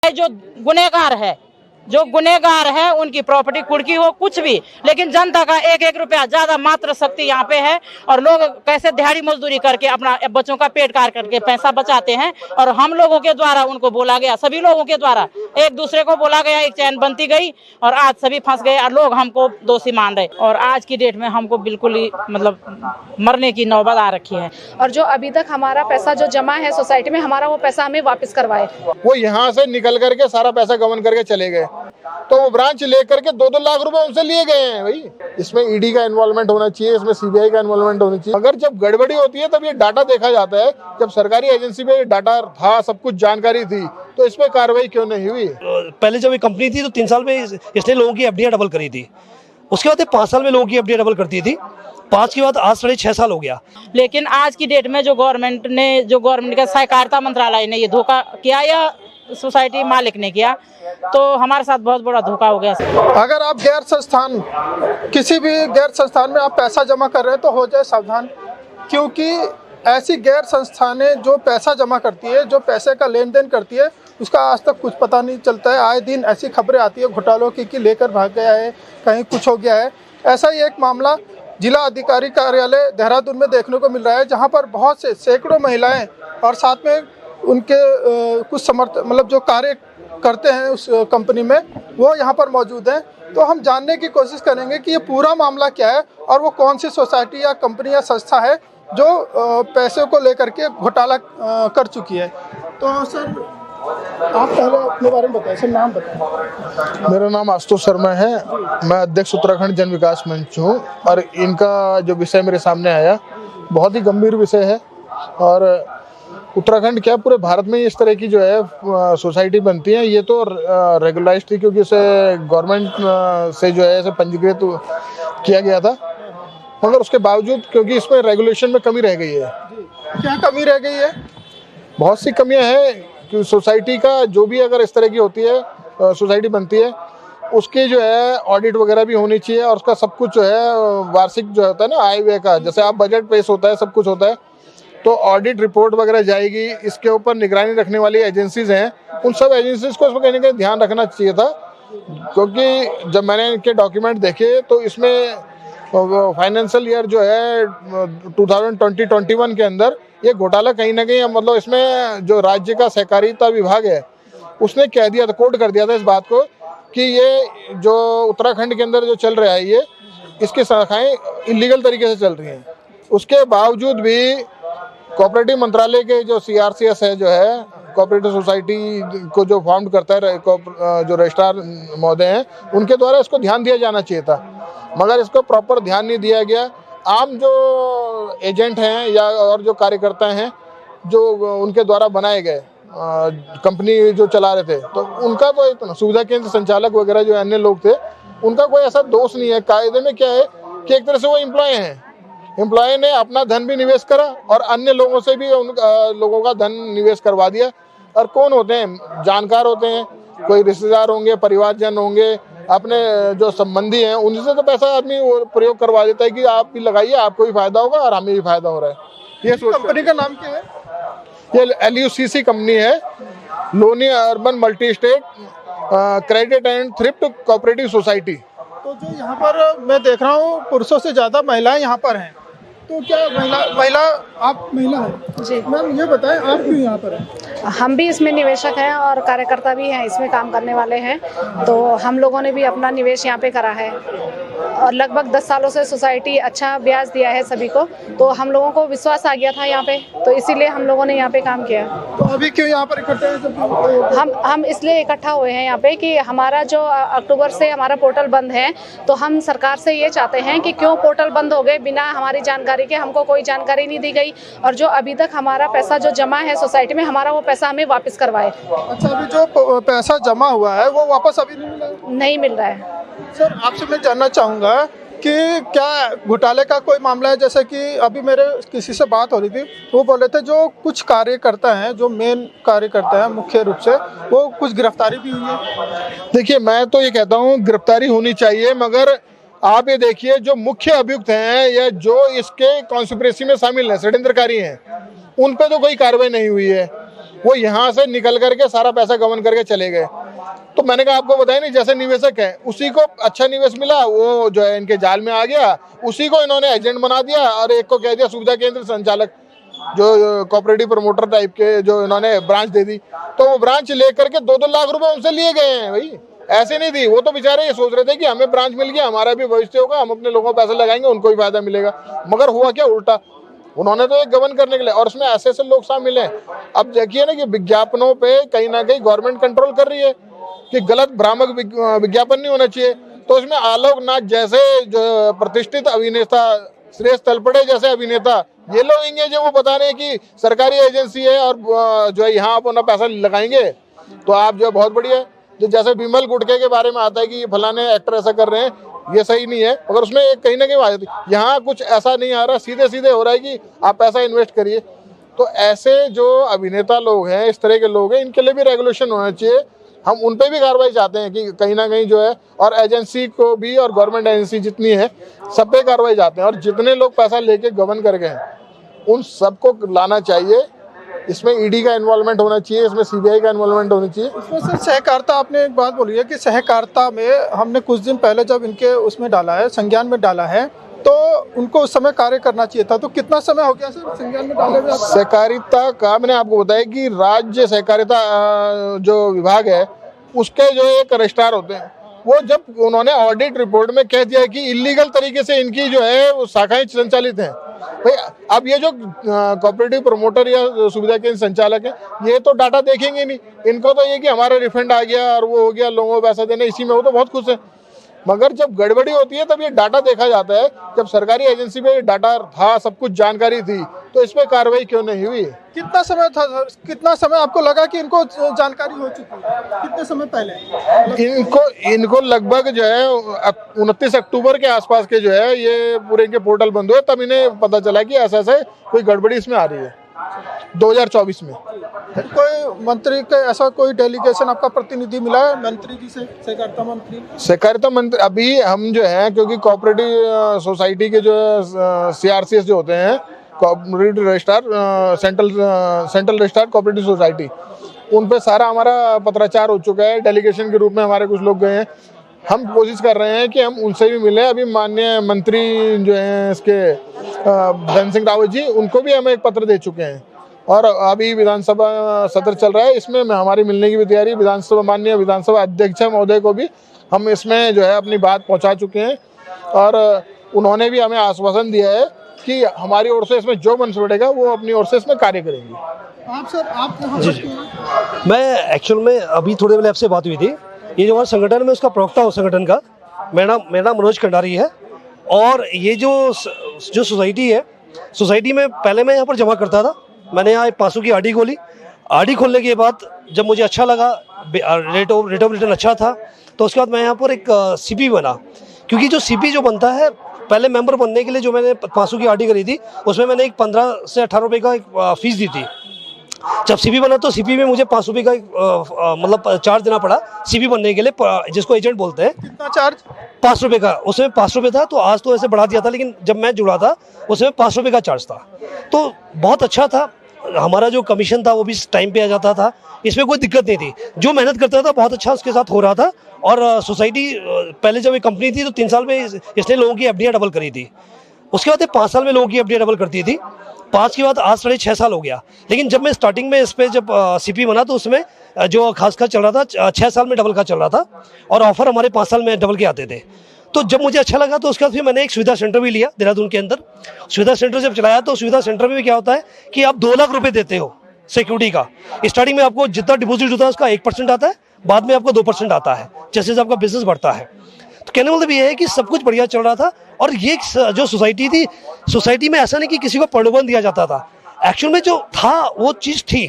जो गुनहगार है उनकी प्रॉपर्टी कुड़की हो कुछ भी, लेकिन जनता का एक एक रुपया ज्यादा मात्र शक्ति यहाँ पे है। और लोग कैसे दिहाड़ी मजदूरी करके अपना बच्चों का पेट काट करके पैसा बचाते हैं। और हम लोगों के द्वारा उनको बोला गया, सभी लोगों के द्वारा एक दूसरे को बोला गया, एक चैन बनती गई और आज सभी फंस गए और लोग हमको दोषी मान रहे। और आज की डेट में हमको बिल्कुल ही मतलब मरने की नौबत आ रखी है। और जो अभी तक हमारा पैसा जो जमा है सोसाइटी में, हमारा वो पैसा हमें वापस करवाए। वो यहाँ से निकल करके सारा पैसा गबन करके चले गए, तो वो ब्रांच लेकर के 2-2 लाख रुपए उनसे लिए गए हैं। भाई इसमें ईडी का इन्वॉल्वमेंट होना चाहिए, इसमें सीबीआई का इन्वॉल्वमेंट होना चाहिए। अगर जब गड़बड़ी होती है तब ये डाटा देखा जाता है। जब सरकारी एजेंसी में डाटा था, सब कुछ जानकारी थी, तो इस पे कार्रवाई क्यों नहीं हुई? पहले जब ये कंपनी थी तो 3 साल में इसने लोगों की एफडीआई डबल करी थी, उसके बाद 5 साल में लोगों की एफडीआई डबल करती थी, 5 के बाद आज 6.5 साल हो गया। लेकिन आज की डेट में जो गवर्नमेंट का सहकारिता मंत्रालय ने ये धोखा किया या सोसाइटी मालिक ने किया, तो हमारे साथ बहुत बड़ा धोखा हो गया। अगर आप किसी भी गैर संस्थान में आप पैसा जमा कर रहे हैं तो हो जाए सावधान, क्योंकि ऐसी गैर संस्थानें जो पैसा जमा करती है, जो पैसे का लेन देन करती है, उसका आज तक कुछ पता नहीं चलता है। आए दिन ऐसी खबरें आती है घोटालों की कि लेकर भाग गया है, कहीं कुछ हो गया है। ऐसा ही एक मामला जिला अधिकारी कार्यालय देहरादून में देखने को मिल रहा है, जहां पर बहुत से सैकड़ों महिलाएं और साथ में उनके कुछ मतलब जो कार्य करते हैं उस कंपनी में, वो यहाँ पर मौजूद हैं। तो हम जानने की कोशिश करेंगे कि ये पूरा मामला क्या है और वो कौन सी सोसाइटी या कंपनी या संस्था है जो पैसे को लेकर के घोटाला कर चुकी है। तो सर आप पहले अपने बारे में बताएं, सर नाम बताएं। मेरा नाम आशुतोष शर्मा है, मैं अध्यक्ष उत्तराखंड जन विकास मंच हूँ। और इनका जो विषय मेरे सामने आया बहुत ही गंभीर विषय है। और उत्तराखंड क्या पूरे भारत में इस तरह की जो है सोसाइटी बनती है, ये तो रेगुलाइज थी क्योंकि इसे गवर्नमेंट से जो है इसे पंजीकृत किया गया था, मगर उसके बावजूद क्योंकि इसमें रेगुलेशन में कमी रह गई है। क्या कमी रह गई है? बहुत सी कमियां हैं कि सोसाइटी का जो भी अगर इस तरह की होती है सोसाइटी बनती है, उसकी जो है ऑडिट वगैरह भी होनी चाहिए। और उसका सब कुछ जो है वार्षिक जो होता है ना आय व्यय का, जैसे आप बजट पेश होता है, सब कुछ होता है, तो ऑडिट रिपोर्ट वगैरह जाएगी। इसके ऊपर निगरानी रखने वाली एजेंसीज हैं, उन सब एजेंसीज को इसमें कहीं ना कहीं ध्यान रखना चाहिए था। क्योंकि जब मैंने इनके डॉक्यूमेंट देखे तो इसमें फाइनेंशियल ईयर जो है 2020-21 के अंदर ये घोटाला कहीं ना कहीं, मतलब इसमें जो राज्य का सहकारिता विभाग है उसने कह दिया था, कोट कर दिया था इस बात को कि ये जो उत्तराखंड के अंदर जो चल रहा है, ये इसकी शाखाएं इलीगल तरीके से चल रही हैं। उसके बावजूद भी कोऑपरेटिव मंत्रालय के जो CRCS है, जो है कोऑपरेटिव सोसाइटी को जो फॉर्म करता है, जो रजिस्ट्रार महोदय हैं, उनके द्वारा इसको ध्यान दिया जाना चाहिए था, मगर इसको प्रॉपर ध्यान नहीं दिया गया। आम जो एजेंट हैं या और जो कार्यकर्ता हैं जो उनके द्वारा बनाए गए कंपनी जो चला रहे थे, तो उनका तो इतना सुविधा केंद्र संचालक वगैरह जो अन्य लोग थे, उनका कोई ऐसा दोष नहीं है। कायदे में क्या है कि एक तरह से वो एम्प्लॉय हैं, एम्प्लॉय ने अपना धन भी निवेश करा और अन्य लोगों से भी लोगों का धन निवेश करवा दिया। और कौन होते हैं? जानकार होते हैं, कोई रिश्तेदार होंगे, परिवारजन होंगे, अपने जो संबंधी हैं, उनसे तो पैसा आदमी प्रयोग करवा देता है कि आप भी लगाइए, आपको भी फायदा होगा और हमें भी फायदा हो रहा है। ये कंपनी का नाम क्या है? ये LUCC कंपनी है, Loni urban multi state credit and thrift cooperative society. तो जो यहाँ पर मैं देख रहा हूँ पुरुषों से ज़्यादा महिलाएं यहाँ पर हैं, तो क्या आप महिला हैं जी मैम, ये बताएं आप क्यों यहाँ पर हैं? हम भी इसमें निवेशक हैं और कार्यकर्ता भी हैं, इसमें काम करने वाले हैं। तो हम लोगों ने भी अपना निवेश यहाँ पे करा है और लगभग 10 सालों से सोसाइटी अच्छा ब्याज दिया है सभी को, तो हम लोगों को विश्वास आ गया था यहाँ पे, तो इसीलिए हम लोगों ने यहाँ पे काम किया। तो अभी क्यों यहाँ पर इकट्ठे हैं? हम इसलिए इकट्ठा हुए हैं यहाँ पे कि हमारा जो अक्टूबर से हमारा पोर्टल बंद है, तो हम सरकार से ये चाहते हैं कि क्यों पोर्टल बंद हो गए बिना हमारी जानकारी के, हमको कोई जानकारी नहीं दी गई। और जो अभी तक हमारा पैसा जो जमा है सोसाइटी में, हमारा वो पैसा हमें वापस करवाए। अच्छा, अभी जो पैसा जमा हुआ है वो वापस अभी नहीं मिल रहा है। सर आपसे मैं जानना चाहूँगा कि क्या घोटाले का कोई मामला है? जैसे कि अभी मेरे किसी से बात हो रही थी, वो बोले थे जो कुछ कार्यकर्ता हैं, जो मेन कार्यकर्ता हैं मुख्य रूप से, वो कुछ गिरफ्तारी भी हुई है। देखिए, मैं तो ये कहता हूँ गिरफ्तारी होनी चाहिए, मगर आप ये देखिए जो मुख्य अभियुक्त हैं या जो इसके कॉन्स्पिरेसी में शामिल हैं, षड्यंत्रकारी हैं, उन पे तो कोई कार्रवाई नहीं हुई है। वो यहाँ से निकल करके सारा पैसा गबन करके चले गए। तो मैंने कहा आपको बताया नहीं, जैसे निवेशक है उसी को अच्छा निवेश मिला, वो जो है इनके जाल में आ गया, उसी को इन्होंने एजेंट बना दिया और एक को कह दिया सुविधा केंद्र संचालक, जो कोऑपरेटिव प्रमोटर टाइप के, जो इन्होंने ब्रांच दे दी। तो वो ब्रांच लेकर के 2-2 लाख रुपए उनसे लिए गए हैं भाई, ऐसे नहीं दी। वो तो बेचारे ये सोच रहे थे कि हमें ब्रांच मिल गया, हमारा भी भविष्य होगा, हम अपने लोगों को पैसे लगाएंगे, उनको भी फायदा मिलेगा। मगर हुआ क्या, उल्टा। उन्होंने तो एक गबन करने के लिए, और उसमें ऐसे ऐसे लोग शामिल हैं। अब देखिए ना कि विज्ञापनों पे कहीं ना कहीं गवर्नमेंट कंट्रोल कर रही है कि गलत भ्रामक विज्ञापन नहीं होना चाहिए। तो इसमें आलोक नाथ जैसे जो प्रतिष्ठित अभिनेता, श्रेष्ठ तलपड़े जैसे अभिनेता, ये लोग होंगे जो वो बता रहे हैं कि सरकारी एजेंसी है और जो है यहाँ अपना पैसा लगाएंगे तो आप जो है बहुत बढ़िया है। जो जैसे विमल गुटके के बारे में आता है कि फलाने एक्टर ऐसा कर रहे हैं, ये सही नहीं है, मगर उसमें एक कहीं ना कहीं बात है। यहाँ कुछ ऐसा नहीं आ रहा, सीधे सीधे हो रहा है कि आप पैसा इन्वेस्ट करिए। तो ऐसे जो अभिनेता लोग हैं, इस तरह के लोग हैं, इनके लिए भी रेगुलेशन होना चाहिए। हम उन पे भी कार्रवाई चाहते हैं कि कहीं ना कहीं जो है, और एजेंसी को भी, और गवर्नमेंट एजेंसी जितनी है सब पे कार्रवाई चाहते हैं। और जितने लोग पैसा लेके गबन कर गए हैं उन सबको लाना चाहिए। इसमें ईडी का इन्वॉल्वमेंट होना चाहिए, इसमें सीबीआई का इन्वॉल्वमेंट होना चाहिए। इसमें सर सहकारिता, आपने एक बात बोली है कि सहकारिता में हमने कुछ दिन पहले जब इनके उसमें डाला है, संज्ञान में डाला है, तो उनको उस समय कार्य करना चाहिए था। तो कितना समय हो गया सर संज्ञान में डाले हुए? सहकारिता का मैंने आपको बताया कि राज्य सहकारिता जो विभाग है उसके जो एक रजिस्ट्रार होते हैं, वो जब उन्होंने ऑडिट रिपोर्ट में कह दिया कि इलीगल तरीके से इनकी जो है वो शाखाएं संचालित हैं भाई। अब ये जो कोऑपरेटिव प्रमोटर या सुविधा केंद्र संचालक है, ये तो डाटा देखेंगे नहीं, इनको तो ये कि हमारा रिफंड आ गया और वो हो गया, लोगों को पैसा देना, इसी में वो तो बहुत खुश है। मगर जब गड़बड़ी होती है तब ये डाटा देखा जाता है। जब सरकारी एजेंसी पे डाटा था, सब कुछ जानकारी थी, तो इस पे कार्रवाई क्यों नहीं हुई? कितना समय था सर, कितना समय आपको लगा कि इनको जानकारी हो चुकी है? कितने समय पहले? इनको लगभग जो है 29 अक्टूबर के आसपास के जो है ये पूरे इनके पोर्टल बंद हुए, तब इन्हें पता चला कि ऐसा ऐसा कोई गड़बड़ी इसमें आ रही है 2024 में। कोई मंत्री का ऐसा कोई डेलीगेशन आपका प्रतिनिधि मिला है मंत्री जी से, सहकारिता मंत्री? सहकारिता मंत्री अभी हम जो है, क्योंकि कोऑपरेटिव सोसाइटी के जो CRCS जो होते हैं, cooperative registrar, central registrar cooperative society, उन पे सारा हमारा पत्राचार हो चुका है। डेलीगेशन के रूप में हमारे कुछ लोग गए हैं। हम कोशिश कर रहे हैं कि हम उनसे भी मिले। अभी माननीय मंत्री जो हैं इसके धन सिंह रावत जी, उनको भी हम एक पत्र दे चुके हैं और अभी विधानसभा सत्र चल रहा है, इसमें हमारी मिलने की भी तैयारी। माननीय विधानसभा अध्यक्ष महोदय को भी हम इसमें जो है अपनी बात पहुंचा चुके हैं और उन्होंने भी हमें आश्वासन दिया है कि हमारी ओर से इसमें जो बन पड़ेगा वो अपनी ओर से इसमें कार्य करेंगे। आप सर, आप जी, मैं एक्चुअल में अभी थोड़े पहले आपसे बात हुई थी। ये जो हमारे संगठन में उसका प्रवक्ता हो संगठन का, मेरा नाम मनोज कंडारी है। और ये जो सोसाइटी है, सोसाइटी में पहले मैं यहाँ पर जमा करता था। मैंने यहाँ 500 की आरडी खोली। आरडी खोलने के बाद जब मुझे अच्छा लगा, रेट ऑफ रिटर्न अच्छा था, तो उसके बाद मैं यहाँ पर एक सीपी बना। क्योंकि जो सीपी जो बनता है, पहले मेंबर बनने के लिए जो मैंने 500 की आरडी करी थी, उसमें मैंने एक 15 से 18 रुपये का एक फीस दी थी। जब सीपी बना तो सीपी में मुझे 500 रुपये का मतलब चार्ज देना पड़ा सीपी बनने के लिए, जिसको एजेंट बोलते हैं। कितना चार्ज? 500 रुपये का। उसमें 500 रुपये था, तो आज तो ऐसे बढ़ा दिया था, लेकिन जब मैं जुड़ा था उसमें 500 रुपये का चार्ज था। तो बहुत अच्छा था, हमारा जो कमीशन था वो भी टाइम पे आ जाता था, इसमें कोई दिक्कत नहीं थी। जो मेहनत करता था बहुत अच्छा उसके साथ हो रहा था। और सोसाइटी पहले जब एक कंपनी थी तो 3 साल में इसने लोगों की एफडीआई डबल करी थी। उसके बाद 5 साल में लोगों की एफडीआई डबल करती थी। 5 के बाद आज 6.5 साल हो गया। लेकिन जब मैं स्टार्टिंग में इस पर जब सीपी बना तो उसमें जो खासकर चल रहा था 6 साल में डबल का चल रहा था और ऑफर हमारे 5 साल में डबल के आते थे। तो जब मुझे अच्छा लगा तो उसके बाद फिर मैंने एक सुविधा सेंटर भी लिया देहरादून के अंदर। सुविधा सेंटर जब चलाया तो सुविधा सेंटर में भी क्या होता है कि आप 2 लाख रुपए देते हो सिक्योरिटी का। स्टार्टिंग में आपको जितना डिपॉजिट होता है उसका 1% आता है, बाद में आपको 2% आता है जैसे जैसे आपका बिजनेस बढ़ता है। तो कहने मतलब ये है कि सब कुछ बढ़िया चल रहा था। और ये जो सोसाइटी थी, सोसाइटी में ऐसा नहीं कि किसी को प्रलोभन दिया जाता था। एक्चुअल में जो था वो चीज़ थी,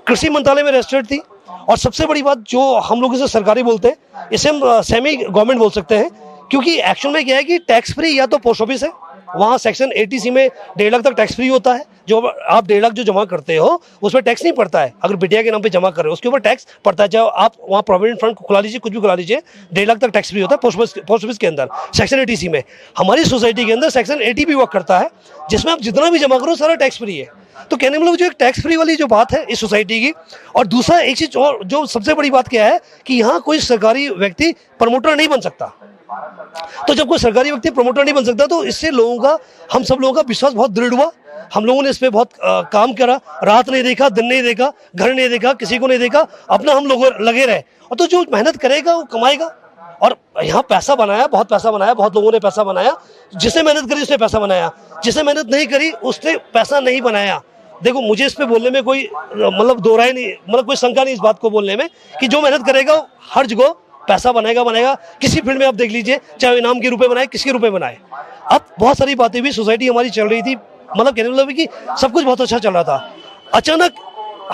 कृषि मंत्रालय में रजिस्टर्ड थी। और सबसे बड़ी बात जो हम लोग इसे सरकारी बोलते हैं, इसे हम सेमी गवर्नमेंट बोल सकते हैं। क्योंकि एक्चुअल में क्या है कि टैक्स फ्री या तो पोस्ट ऑफिस है, वहाँ सेक्शन 80C में 1.5 लाख तक टैक्स फ्री होता है। जो आप 1.5 लाख जो जमा करते हो उसमें टैक्स नहीं पड़ता है। अगर बिटिया के नाम पे जमा कर रहे हो उसके ऊपर टैक्स पड़ता है। चाहे आप वहाँ प्रोविडेंट फंड खुला लीजिए, कुछ भी खुला लीजिए, 1.5 लाख तक टैक्स फ्री होता है पोस्ट ऑफिस के अंदर सेक्शन 80C में। हमारी सोसाइटी के अंदर सेक्शन 80 भी वर्क करता है, जिसमें आप जितना भी जमा करो सारा टैक्स फ्री है। तो कहने मतलब जो एक टैक्स फ्री वाली जो बात है इस सोसाइटी की, और दूसरा एक चीज़ और जो सबसे बड़ी बात क्या है कि यहाँ कोई सरकारी व्यक्ति प्रमोटर नहीं बन सकता। तो जब कोई सरकारी व्यक्ति प्रमोटर नहीं बन सकता तो इससे लोगों का, हम सब लोगों का विश्वास बहुत दृढ़ हुआ। हम लोगों ने इस पर बहुत काम करा, रात नहीं देखा, दिन नहीं देखा, घर नहीं देखा, किसी को नहीं देखा, अपना हम लोग लगे रहे। और तो जो मेहनत करेगा वो कमाएगा। और यहाँ पैसा बनाया, बहुत पैसा बनाया, बहुत लोगों ने पैसा बनाया। जिसने मेहनत करी उसने पैसा बनाया, जिसने मेहनत नहीं करी उसने पैसा नहीं बनाया। देखो मुझे इस पे बोलने में कोई मतलब दो राय नहीं, मतलब कोई शंका नहीं इस बात को बोलने में कि जो मेहनत करेगा हर जगह पैसा बनाएगा। किसी फील्ड में आप देख लीजिए, चाहे इनाम के रुपए बनाए, किसके रुपए बनाए। अब बहुत सारी बातें भी सोसाइटी हमारी चल रही थी, मतलब कहने मतलब कि सब कुछ बहुत अच्छा चल रहा था। अचानक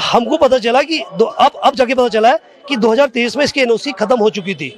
हमको पता चला कि अब जाके पता चला है कि 2023 में इसकी एनओसी खत्म हो चुकी थी।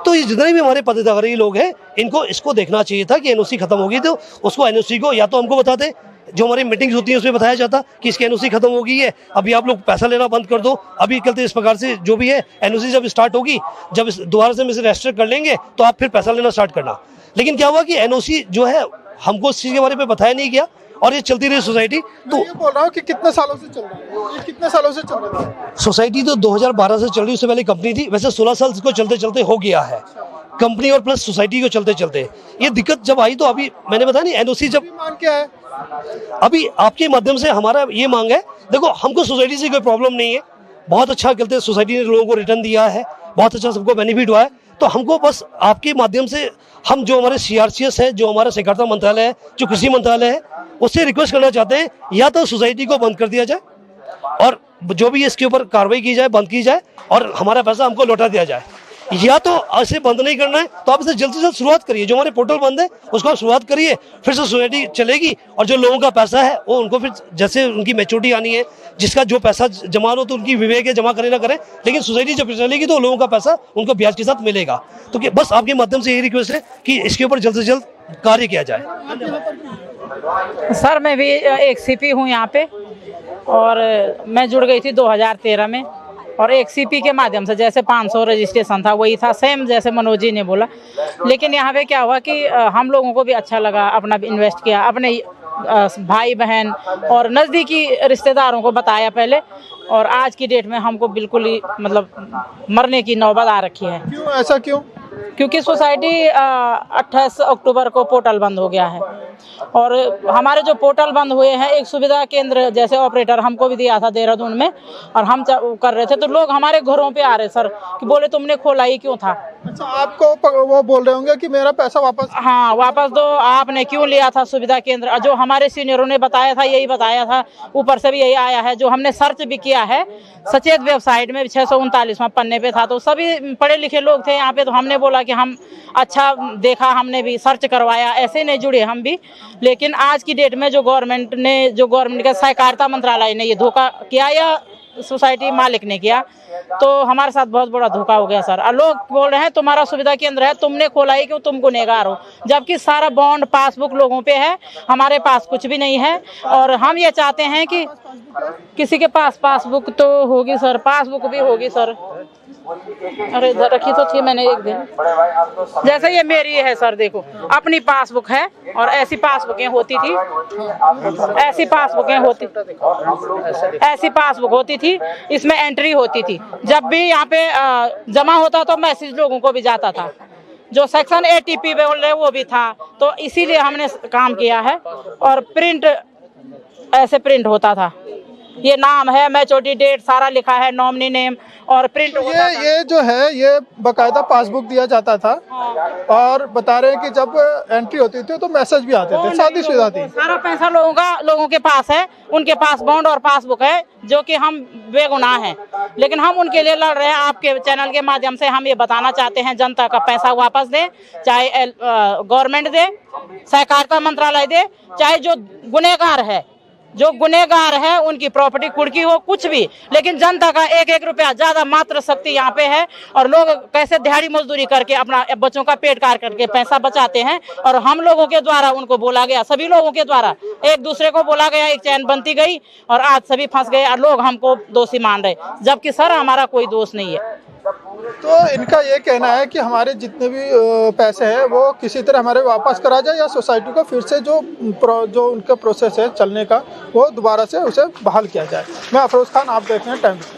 तो ये जितने भी हमारे पदाधिकारी लोग हैं इनको इसको देखना चाहिए था कि एनओसी खत्म होगी, तो उसको एनओसी को या तो हमको बताते, जो हमारी मीटिंग्स होती है उसमें बताया जाता कि इसकी एनओसी खत्म हो गई है, अभी आप लोग पैसा लेना बंद कर दो, अभी चलते इस प्रकार से जो भी है एनओसी जब स्टार्ट होगी, जब दोबारा से हम इसे रजिस्टर कर लेंगे तो आप फिर पैसा लेना स्टार्ट करना। लेकिन क्या हुआ कि एनओसी जो है हमको इस चीज़ के बारे में बताया नहीं गया और ये चलती रही सोसाइटी। तो ये बोल रहा हूँ कि कितने सालों से चल रहा है, ये कितने सालों से चल रहा है? सोसाइटी तो 2012 से चल रही, उससे पहले कंपनी थी। वैसे 16 साल इसको चलते चलते हो गया है, कंपनी और प्लस सोसाइटी को चलते चलते। ये दिक्कत जब आई तो अभी मैंने बताया नहीं, एनओसी जब मांग क्या है? अभी आपके माध्यम से हमारा ये मांग है, देखो हमको सोसाइटी से कोई प्रॉब्लम नहीं है, बहुत अच्छा करते सोसाइटी ने लोगों को रिटर्न दिया है, बहुत अच्छा सबको बेनिफिट हुआ है। तो हमको बस आपके माध्यम से हम जो हमारे सीआरसीएस है, जो हमारा सहकारिता मंत्रालय है, जो कृषि मंत्रालय है, उससे रिक्वेस्ट करना चाहते हैं या तो सोसाइटी को बंद कर दिया जाए और जो भी इसके ऊपर कार्रवाई की जाए, बंद की जाए और हमारा पैसा हमको लौटा दिया जाए, या तो ऐसे बंद नहीं करना है तो आप इसे जल्द से जल्द शुरुआत करिए। जो हमारे पोर्टल बंद है उसको आप शुरुआत करिए, फिर से सोसाइटी चलेगी और जो लोगों का पैसा है वो उनको फिर जैसे उनकी मैच्योरिटी आनी है, जिसका जो पैसा जमा हो तो उनकी विवेक है जमा करें ना करें, लेकिन सोसाइटी जब चलेगी तो लोगों का पैसा उनको ब्याज के साथ मिलेगा। तो बस आपके माध्यम से यही रिक्वेस्ट है कि इसके ऊपर जल्द से जल्द कार्य किया जाए। सर मैं भी एक सीपी हूँ यहाँ पे, और मैं जुड़ गई थी 2013 में, और एक सीपी के माध्यम से जैसे 500 रजिस्ट्रेशन था वही था, सेम जैसे मनोज जी ने बोला। लेकिन यहाँ पे क्या हुआ कि हम लोगों को भी अच्छा लगा, अपना भी इन्वेस्ट किया, अपने भाई बहन और नज़दीकी रिश्तेदारों को बताया पहले, और आज की डेट में हमको बिल्कुल ही मतलब मरने की नौबत आ रखी है। क्यों, ऐसा क्यों? क्योंकि सोसाइटी 28 अक्टूबर को पोर्टल बंद हो गया है, और हमारे जो पोर्टल बंद हुए हैं, एक सुविधा केंद्र जैसे ऑपरेटर हमको भी दिया था देहरादून में, और हम कर रहे थे तो लोग हमारे घरों पे आ रहे सर कि बोले तुमने खोला ही क्यों था। अच्छा, आपको वो बोल रहे होंगे कि मेरा पैसा वापस? हाँ, वापस दो, आपने क्यों लिया था सुविधा केंद्र। जो हमारे सीनियरों ने बताया था यही बताया था, ऊपर से भी यही आया है, जो हमने सर्च भी किया है सचेत वेबसाइट में 639वां पन्ने पे था, तो सभी पढ़े लिखे लोग थे यहाँ पे। तो हमने बोला कि हम अच्छा देखा, हमने भी सर्च करवाया, ऐसे नहीं जुड़े हम भी। लेकिन आज की डेट में जो गवर्नमेंट का सहकारिता मंत्रालय ने ये धोखा किया या सोसाइटी मालिक ने किया, तो हमारे साथ बहुत बड़ा धोखा हो गया सर। और लोग बोल रहे हैं तुम्हारा सुविधा केंद्र है, तुमने खोला ही क्यों, तुम गुनहगार हो, जबकि सारा बॉन्ड पासबुक लोगों पे है, हमारे पास कुछ भी नहीं है। और हम ये चाहते हैं कि किसी के पास पासबुक तो होगी सर, पासबुक भी होगी सर। अरे इधर रखी तो थी मैंने एक दिन, जैसे ये मेरी है सर, देखो अपनी पासबुक है, और ऐसी पासबुकें होती थी, ऐसी पासबुक होती थी, इसमें एंट्री होती थी। जब भी यहाँ पे जमा होता तो मैसेज लोगों को भी जाता था, जो सेक्शन ATP बोल रहे वो भी था। तो इसीलिए हमने काम किया है, और प्रिंट ऐसे प्रिंट होता था, ये नाम है, मैच्योरिटी डेट सारा लिखा है, नॉमिनी नेम, और प्रिंट होता था। ये जो है ये बकायदा पासबुक दिया जाता था। हाँ। और बता रहे हैं कि जब एंट्री होती थी तो मैसेज भी आते थे, सारी सुविधा थी। सारा पैसा लोगों के पास है, उनके पास बॉन्ड और पासबुक है, जो कि हम बेगुनाह हैं, लेकिन हम उनके लिए लड़ रहे हैं। आपके चैनल के माध्यम से हम ये बताना चाहते हैं, जनता का पैसा वापस दे, चाहे गवर्नमेंट दे, सहकारिता मंत्रालय दे, चाहे जो गुनहगार है उनकी प्रॉपर्टी कुर्की हो, कुछ भी, लेकिन जनता का एक एक रुपया ज्यादा मात्र शक्ति यहाँ पे है। और लोग कैसे दिहाड़ी मजदूरी करके अपना बच्चों का पेट कार करके पैसा बचाते हैं, और हम लोगों के द्वारा उनको बोला गया, सभी लोगों के द्वारा एक दूसरे को बोला गया, एक चैन बनती गई, और आज सभी फंस गए और लोग हमको दोषी मान रहे, जबकि सर हमारा कोई दोष नहीं है। तो इनका ये कहना है कि हमारे जितने भी पैसे हैं वो किसी तरह हमारे वापस करा जाए या सोसाइटी को फिर से जो उनका प्रोसेस है चलने का वो दोबारा से उसे बहाल किया जाए। मैं अफरोज़ खान, आप देख रहे हैं टाइम्स।